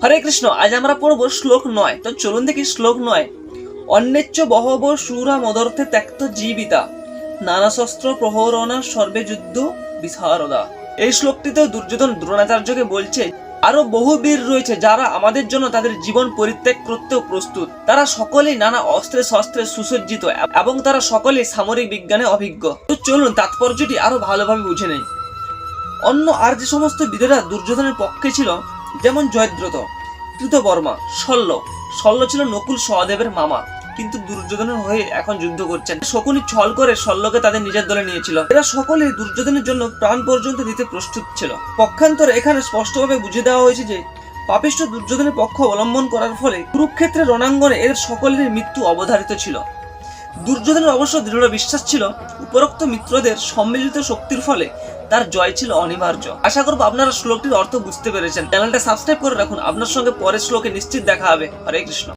হরে কৃষ্ণ। আজ আমরা পড়ব শ্লোক 9। তো চলুন দেখি শ্লোক 9। অন্যেচ্চ বহব শূরা মদর্থে ত্যক্ত জীবিতা নানা শস্ত্র প্রহরণা সর্বে যুদ্ধ বিশারদা। এই শ্লোকটিতে দুর্যোধন দ্রোণাচার্যকে বলছে আরো বহু বীর রয়েছে যারা আমাদের জন্য তাদের জীবন পরিত্যাগ করতেও প্রস্তুত। তারা সকলেই নানা অস্ত্রে শস্ত্রে সুসজ্জিত এবং তারা সকলেই সামরিক বিজ্ঞানে অভিজ্ঞ। তো চলুন তাৎপর্যটি আরো ভালোভাবে বুঝে নেই। অন্য আর যে সমস্ত বীরেরা দুর্যোধনের পক্ষে ছিল, যেমন জয়দ্রথ, কৃতবর্মা, শল্য ছিল নকুল সহদেবের মামা, কিন্তু দুর্যোধনের হয়ে এখন যুদ্ধ করছেন। শকুনি ছল করে শল্যকে তাদের নিজের দলে নিয়েছিল। এরা সকলেই দুর্যোধনের জন্য প্রাণ পর্যন্ত দিতে প্রস্তুত ছিল। পক্ষান্তরে এখানে স্পষ্টভাবে বুঝিয়ে দেওয়া হয়েছে যে পাপিষ্ঠ দুর্যোধনের পক্ষ অবলম্বন করার ফলে কুরুক্ষেত্রের রণাঙ্গনে এদের সকলের মৃত্যু অবধারিত ছিল। দুর্যোধনের অবশ্য দৃঢ় বিশ্বাস ছিল উপরোক্ত মিত্রদের সম্মিলিত শক্তির ফলে তার জয় ছিল অনিবার্য। আশা করব আপনারা শ্লোকটির অর্থ বুঝতে পেরেছেন। চ্যানেলটা সাবস্ক্রাইব করে রাখুন। আপনার সঙ্গে পরের শ্লোকে নিশ্চিত দেখা হবে। হরে কৃষ্ণ।